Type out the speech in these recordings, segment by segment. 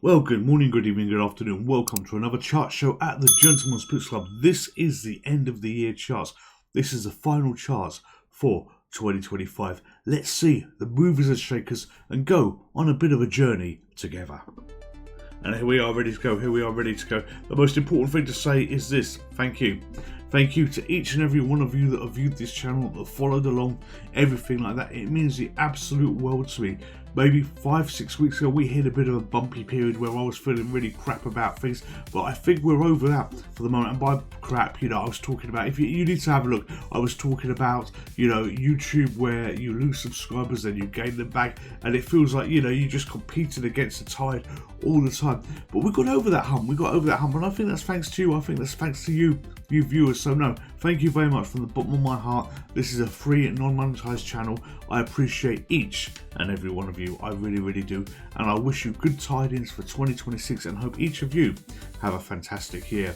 Well, good morning, good evening, good afternoon. Welcome to another chart show at the Gentleman's Picks Club. This is the end of the year charts. This is the final charts for 2025. Let's see the movers and shakers and go on a bit of a journey together. And here we are ready to go. The most important thing to say is this. Thank you. Thank you to each and every one of you that have viewed this channel, that followed along, everything like that. It means the absolute world to me. Maybe 5-6 weeks ago, we hit a bit of a bumpy period where I was feeling really crap about things, but I think we're over that for the moment. And by crap, I was talking about, if you need to have a look, I was talking about, YouTube, where you lose subscribers, then you gain them back, and it feels like, you just competing against the tide all the time. But we got over that hump, and I think that's thanks to you. I think that's thanks to you viewers. So no, thank you very much from the bottom of my heart. This is a free, non-monetized channel. I appreciate each and every one of you. I really, really do. And I wish you good tidings for 2026 and hope each of you have a fantastic year.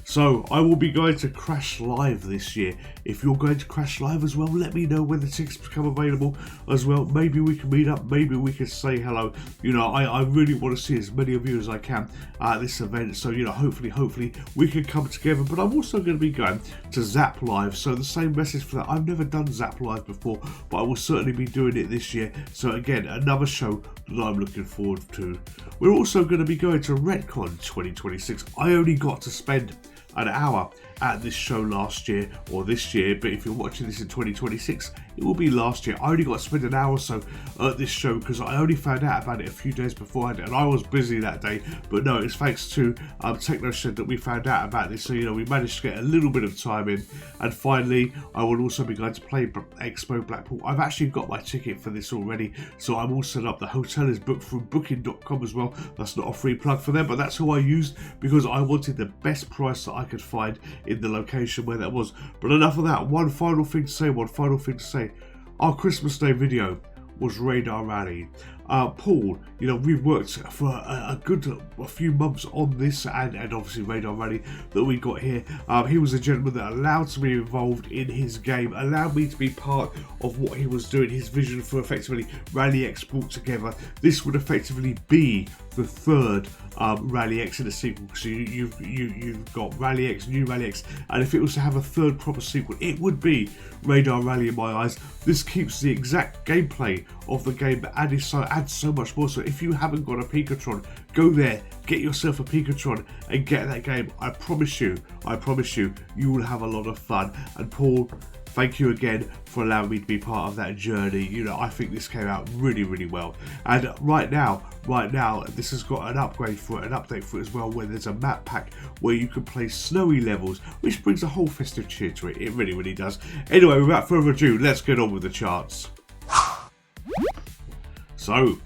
So I will be going to Crash Live this year. If you're going to Crash Live as well, let me know when the tickets become available as well. Maybe we can meet up. Maybe we can say hello. I really want to see as many of you as I can at this event. So, hopefully we can come together. But I'm also going to be going to Zap Live. So the same message for that. I've never done Zap Live before, but I will certainly be doing it this year. So again, another show that I'm looking forward to. We're also going to be going to Redcon 2026. I only got to spend an hour at this show last year or this year, but if you're watching this in 2026, it will be last year. I only got to spend an hour or so at this show because I only found out about it a few days beforehand, and I was busy that day. But no, it's thanks to TechnoShed that we found out about this, so we managed to get a little bit of time in. And finally, I will also be going to Play Expo Blackpool. I've actually got my ticket for this already, so I'm all set up. The hotel is booked through booking.com as well. That's not a free plug for them, but that's who I used because I wanted the best price that I could find in the location where that was. But enough of that. One final thing to say. Our Christmas Day video was Radar Rally. Paul, we've worked for a few months on this, and obviously Radar Rally that we got here. He was a gentleman that allowed to be involved in his game, allowed me to be part of what he was doing, his vision for effectively Rally X brought together. This would effectively be the third Rally X in a sequel. So you've got Rally X, New Rally X, and if it was to have a third proper sequel, it would be Radar Rally in my eyes. This keeps the exact gameplay of the game, but adds so much more. So if you haven't got a Pikatron, go there, get yourself a Pikatron and get that game. I promise you, you will have a lot of fun. And Paul, thank you again for allowing me to be part of that journey. I think this came out really, really well. And right now, this has got an update for it as well, where there's a map pack where you can play snowy levels, which brings a whole festive cheer to it. It really, really does. Anyway, without further ado, let's get on with the charts. So,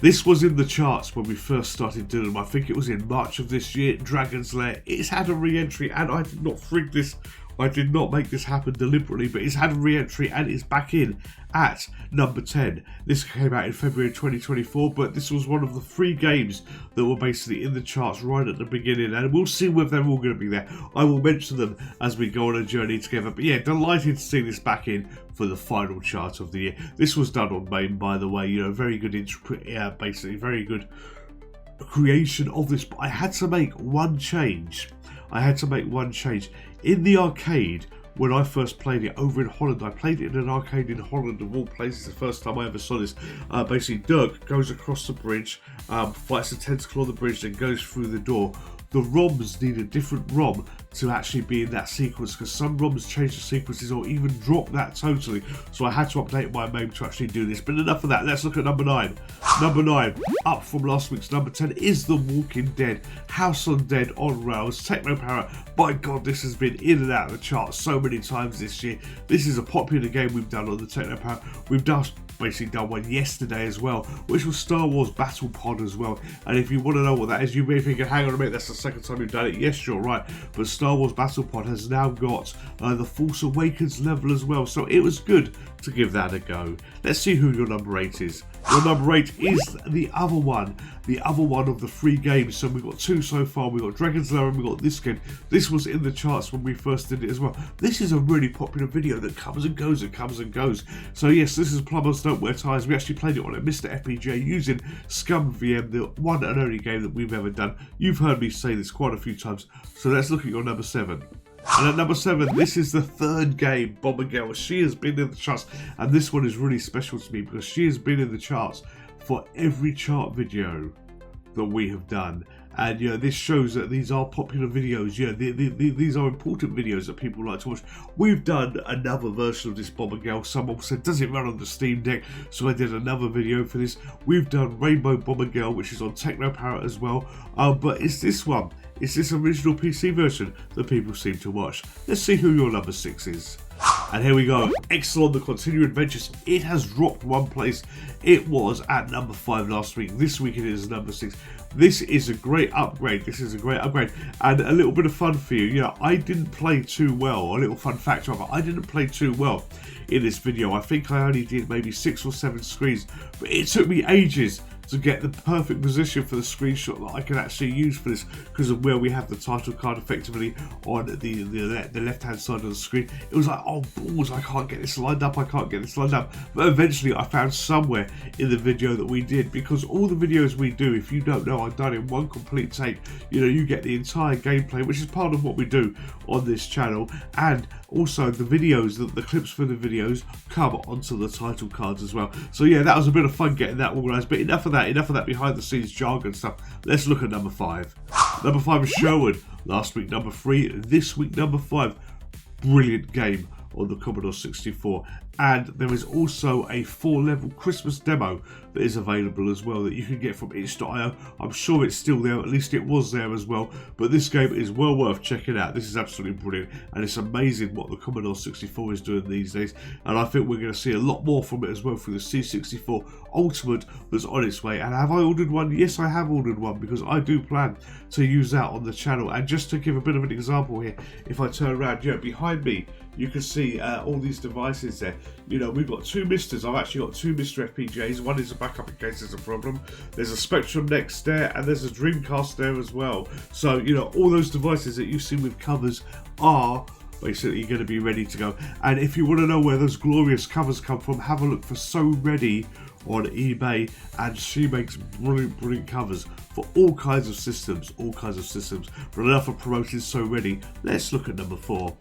this was in the charts when we first started doing them. I think it was in March of this year. Dragon's Lair. It's had a re-entry, and I did not frig this. I did not make this happen deliberately, but it's had a re-entry and it's back in at number 10. This came out in February 2024, but this was one of the 3 games that were basically in the charts right at the beginning, and we'll see whether they're all going to be there. I will mention them as we go on a journey together, but yeah, delighted to see this back in for the final chart of the year. This was done on MAME, by the way, very good basically very good creation of this, but I had to make one change. In the arcade, when I first played it over in Holland, I played it in an arcade in Holland of all places, the first time I ever saw this. Basically, Dirk goes across the bridge, fights a tentacle on the bridge, then goes through the door. The ROMs need a different ROM to actually be in that sequence, because some ROMs change the sequences or even drop that totally. So I had to update my MAME to actually do this. But enough of that, let's look at number 9. Number 9, up from last week's number 10, is The Walking Dead. House on Dead on rails, Techno Power. My God, this has been in and out of the charts so many times this year. This is a popular game we've done on the Techno Power. We've basically done one yesterday as well, which was Star Wars Battle Pod as well. And if you want to know what that is, you may think, hang on a minute, that's the second time you've done it. Yes, you're right, but Star Wars Battle Pod has now got the Force Awakens level as well, so it was good to give that a go. Let's see who your number 8 is. Your number 8 is the other one of the 3 games. So we've got 2 so far. We've got Dragon's Lair and we've got this game. This was in the charts when we first did it as well. This is a really popular video that comes and goes and comes and goes. So yes, this is Plumbers Don't Wear Ties. We actually played it on a Mr. FPGA using Scum VM, the one and only game that we've ever done. You've heard me say this quite a few times. So let's look at your number 7. And at number 7, this is the 3rd game, Bomber Girl. She has been in the charts, and this one is really special to me because she has been in the charts for every chart video that we have done. And this shows that these are popular videos. These are important videos that people like to watch. We've done another version of this Bomber Girl. Someone said, does it run on the Steam Deck? So I did another video for this. We've done Rainbow Bomber Girl, which is on Techno Parrot as well. But it's this one. It's this original PC version that people seem to watch. Let's see who your number 6 is. And here we go. Exelon the Continuing Adventures. It has dropped 1 place. It was at number 5 last week. This week it is number 6. This is a great upgrade. And a little bit of fun for you. I didn't play too well. A little fun fact of it. I didn't play too well in this video. I think I only did maybe 6 or 7 screens. But it took me ages to get the perfect position for the screenshot that I can actually use for this, because of where we have the title card effectively on the left hand side of the screen. It was like, oh balls, I can't get this lined up, but eventually I found somewhere in the video that we did, because all the videos we do, if you don't know, I've done in one complete take. You get the entire gameplay, which is part of what we do on this channel, and also the videos, the clips for the videos come onto the title cards as well. So yeah, that was a bit of fun getting that organised, but enough of that behind the scenes jargon stuff. Let's look at number 5. Number 5 is Sherwood. Last week number 3, this week number 5. Brilliant game on the Commodore 64, and there is also a 4-level Christmas demo that is available as well that you can get from itch.io. I'm sure it's still there, at least it was there as well, but this game is well worth checking out. This is absolutely brilliant, and it's amazing what the Commodore 64 is doing these days, and I think we're going to see a lot more from it as well through the C64 Ultimate that's on its way. And have I ordered one? Yes, I have ordered one, because I do plan to use that on the channel. And just to give a bit of an example here, if I turn around, behind me you can see all these devices there. We've got 2 Misters. I've actually got 2 Mr. FPGAs. One is a backup in case there's a problem. There's a Spectrum Next there, and there's a Dreamcast there as well. So, all those devices that you see with covers are basically going to be ready to go. And if you want to know where those glorious covers come from, have a look for So Ready on eBay, and she makes brilliant covers for all kinds of systems. But enough of promoting So Ready. Let's look at number 4.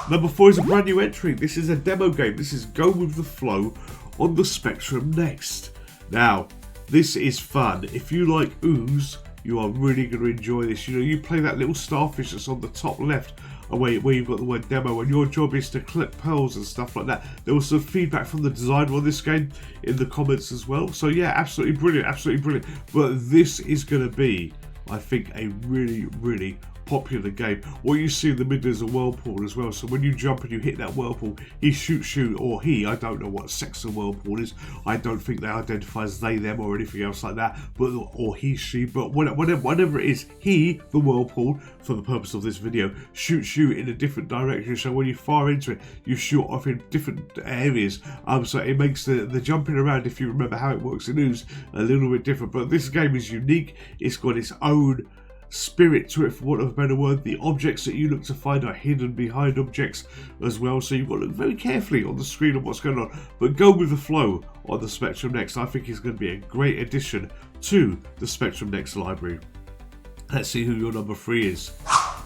Number 4 is a brand new entry. This is a demo game. This is Go With The Flow on the Spectrum Next. Now, this is fun. If you like ooze, you are really going to enjoy this. You play that little starfish that's on the top left, where you've got the word demo, and your job is to collect pearls and stuff like that. There was some feedback from the designer on this game in the comments as well. So yeah, absolutely brilliant. But this is going to be, I think, a really popular game. What you see in the middle is a whirlpool as well, so when you jump and you hit that whirlpool, he shoots you, or he, I don't know what sex the whirlpool is, I don't think they identify as they, them, or anything else like that, but or he, she, but whatever it is, he, the whirlpool, for the purpose of this video, shoots you in a different direction. So when you fire into it, you shoot off in different areas, so it makes the jumping around, if you remember how it works in ooze, a little bit different. But this game is unique. It's got its own spirit to it, for want of a better word. The objects that you look to find are hidden behind objects as well, so you've got to look very carefully on the screen of what's going on. But Go With The Flow on the Spectrum Next, I think, is going to be a great addition to the Spectrum Next library. Let's see who your number 3 is.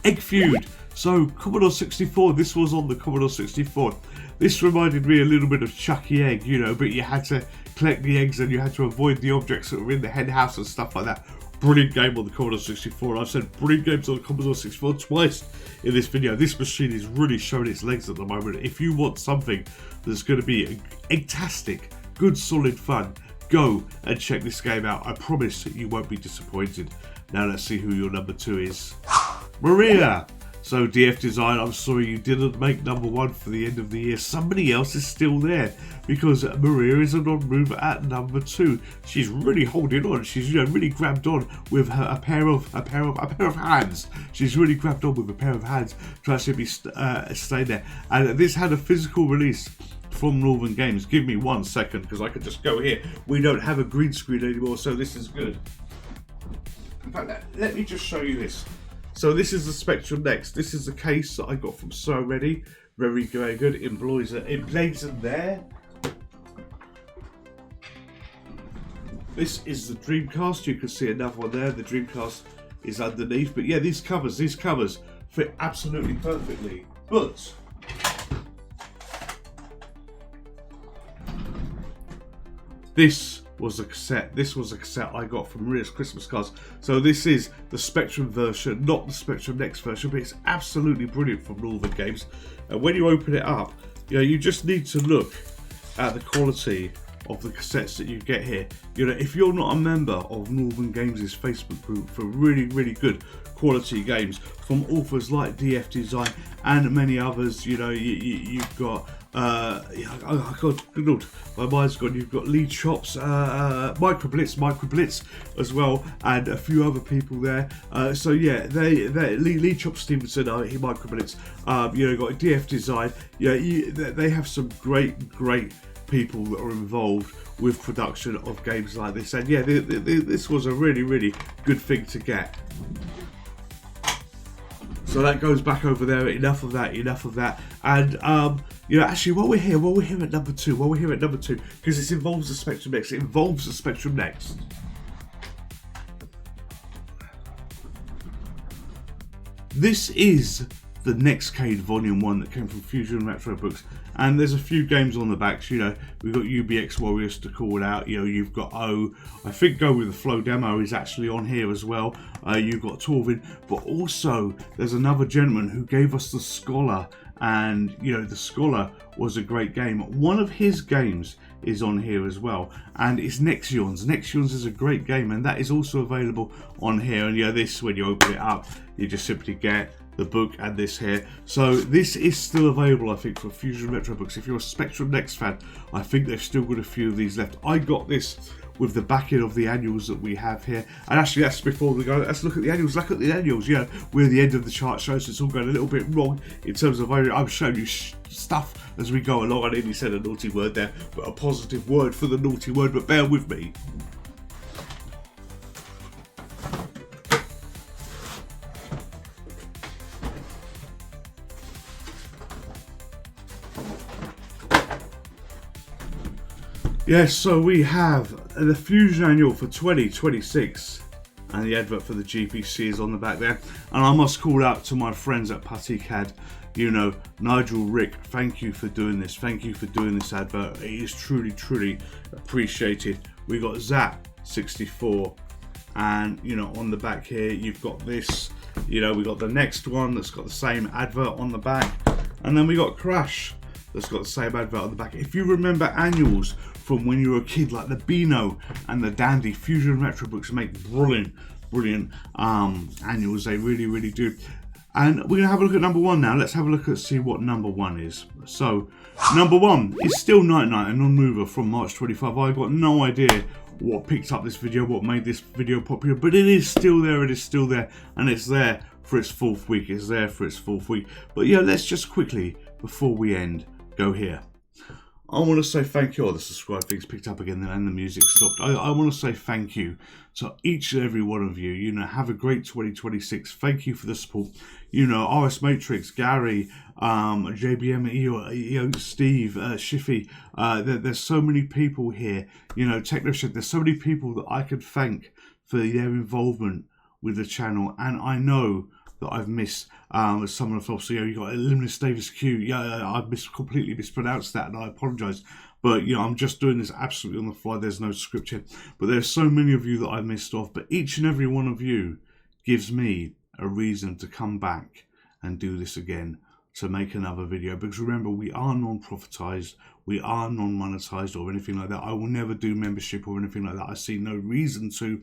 Egg Feud. So Commodore 64, this was on the Commodore 64. This reminded me a little bit of Chucky Egg, but you had to collect the eggs and you had to avoid the objects that were in the hen house and stuff like that. Brilliant game on the Commodore 64. I've said brilliant games on the Commodore 64 twice in this video. This machine is really showing its legs at the moment. If you want something that's going to be egg-tastic, good solid fun, go and check this game out. I promise you won't be disappointed. Now let's see who your number 2 is. Maria. So DF Design, I'm sorry you didn't make number 1 for the end of the year. Somebody else is still there, because Maria is a non-mover at number 2. She's really holding on. She's really grabbed on with a pair of hands. She's really grabbed on with a pair of hands to actually be staying there. And this had a physical release from Northern Games. Give me 1 second, because I could just go here. We don't have a green screen anymore, so this is good. In fact, let me just show you this. So this is the Spectrum Next. This is the case that I got from So Ready. Very, very good. It blazoned there. This is the Dreamcast. You can see another one there. The Dreamcast is underneath. But yeah, these covers fit absolutely perfectly. But this was a cassette. This was a cassette I got from Maria's Christmas cards. So this is the Spectrum version, not the Spectrum Next version, but it's absolutely brilliant from Northern Games. And when you open it up, you know, you just need to look at the quality of the cassettes that you get here. You know, if you're not a member of Northern Games' Facebook group for really, really good quality games from authors like DF Design and many others, you know, you've got oh god, good lord, my mind's gone. You've got Lee Chops, Microblitz as well, and a few other people there. So yeah, Lee Chops Stevenson, he Microblitz. You know, got DF Design. Yeah, they have some great people that are involved with production of games like this, and yeah, this was a really, really good thing to get. So that goes back over there. Enough of that. And you know, actually, while we're here at number two, because this involves the Spectrum Next. This is the Nextcade Volume 1 that came from Fusion Retro Books, and there's a few games on the backs. You know, we've got UBX Warriors to call out. You know, you've got I think Go With The Flow demo is actually on here as well. You've got Torvin, but also there's another gentleman who gave us the Scholar, and you know, the Scholar was a great game. One of his games is on here as well, and it's Nexions. Nexions is a great game, and that is also available on here. And yeah, this, when you open it up, you just simply get the book and this here. So this is still available, I think, for Fusion Retro Books. If you're a Spectrum Next fan, I think they've still got a few of these left. I got this with the backing of the annuals that we have here. And actually, that's before we go. Let's look at the annuals. Look at the annuals. Yeah, we're at the end of the chart show, so it's all going a little bit wrong in terms of I'm showing you stuff as we go along. I nearly said a naughty word there, but a positive word for the naughty word, but bear with me. Yes, so we have the Fusion Annual for 2026, and the advert for the GPC is on the back there. And I must call out to my friends at PuttyCAD, you know, Nigel, Rick, thank you for doing this. Thank you for doing this advert. It is truly, truly appreciated. We got Zap64, and you know, on the back here, you've got this, you know, we got the next one that's got the same advert on the back, and then we got Crash that's got the same advert on the back. If you remember annuals from when you were a kid, like the Beano and the Dandy, Fusion Retro Books make brilliant annuals. They really, really do. And we're gonna have a look at number one now. Let's have a look at see what number one is. So number one is still Night Night, a non-mover from March 25. I got no idea what picked up this video, what made this video popular, but it is still there. It is still there, and it's there for its fourth week. It's there for its fourth week. But yeah, let's just quickly, before we end, go here. I want to say thank you. Oh, the subscribe thing's picked up again and the music stopped. I want to say thank you to each and every one of you. You know, have a great 2026. Thank you for the support. You know, RS Matrix, Gary, JBM, EO, Steve, Shiffy. There's so many people here. You know, TechnoShed. There's so many people that I could thank for their involvement with the channel, and I know that I've missed some of the stuff. So you got Eliminus Davis Q. Yeah, I've completely mispronounced that, and I apologise. But you know, I'm just doing this absolutely on the fly. There's no script here. But there's so many of you that I've missed off. But each and every one of you gives me a reason to come back and do this again, to make another video. Because remember, we are non-profitized, we are non-monetized or anything like that. I will never do membership or anything like that. I see no reason to,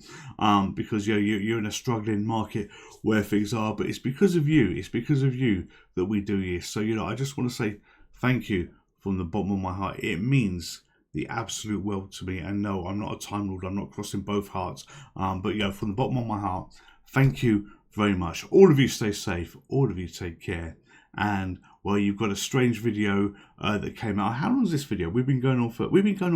because you're in a struggling market where things are. But it's because of you. It's because of you that we do this. So you know, I just want to say thank you from the bottom of my heart. It means the absolute world to me. And no, I'm not a Time Lord. I'm not crossing both hearts. But yeah, from the bottom of my heart, thank you very much. All of you stay safe. All of you take care. And well, you've got a strange video that came out. How long is this video? We've been going on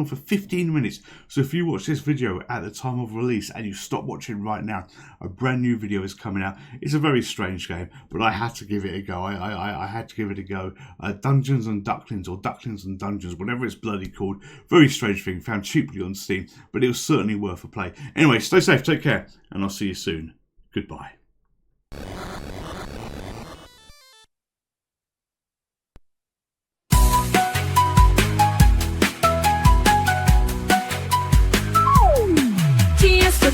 for 15 minutes. So if you watch this video at the time of release and you stop watching right now, a brand new video is coming out. It's a very strange game, but I had to give it a go. I had to give it a go. Dungeons and Ducklings, or Ducklings and Dungeons, whatever it's bloody called. Very strange thing, found cheaply on Steam, but it was certainly worth a play. Anyway, stay safe, take care, and I'll see you soon. Goodbye.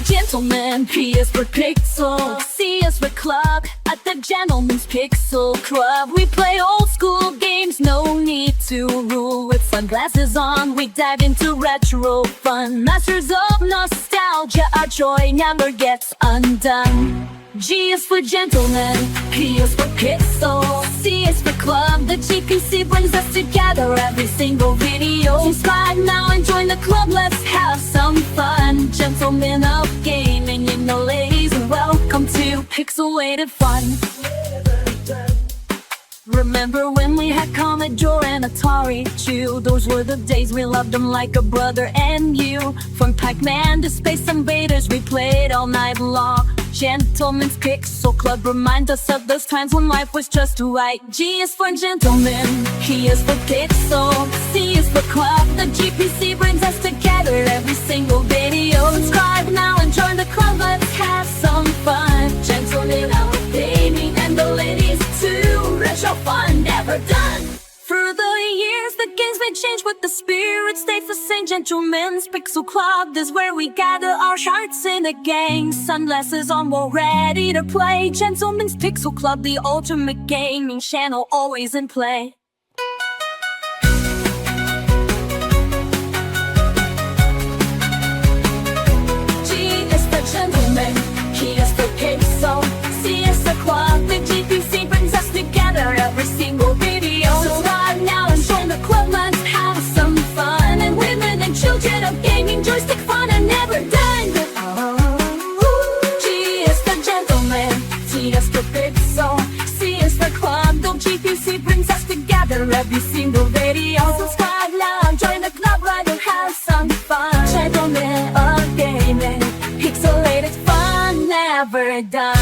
Gentlemen, P is for Pixel, C is for Club. At the Gentleman's Pixel Club, we play old school games, no need to rule. With sunglasses on, we dive into retro fun. Masters of nostalgia, our joy never gets undone. G is for Gentlemen, P is for Pixel, C is for Club. The GPC brings us together every single video. Subscribe now and join the club, let's have some fun. Gentlemen of gaming, you know ladies, welcome to Pixelated Fun. Remember when we had Commodore and Atari too? Those were the days, we loved them like a brother and you. From Pac-Man to Space Invaders, we played all night long. Gentleman's Pixel Club remind us of those times when life was just right. G is for Gentlemen, P is for Pixel, C is for Club. The GPC brings us together every single video. Subscribe now and join the club, let's have some fun. Gentlemen of gaming and the ladies too, retro fun never done. Through the years, the games may change, but the spirit stays the same. Gentlemen's Pixel Club is where we gather our hearts in a gang. Sunglasses on, we're ready to play. Gentlemen's Pixel Club, the ultimate gaming channel, always in play. G is for Gentlemen, P is for Pixel, C is for Club. The GPC brings us together every single video. Now and join the club, let's have some fun. And women and children of gaming, joystick fun are never done. G is for Gentlemen, T is for Pixel, C is for Club. The GPC brings us together every single video. Subscribe now and join the club, right, and have some fun. Gentlemen of gaming, pixelated fun never done.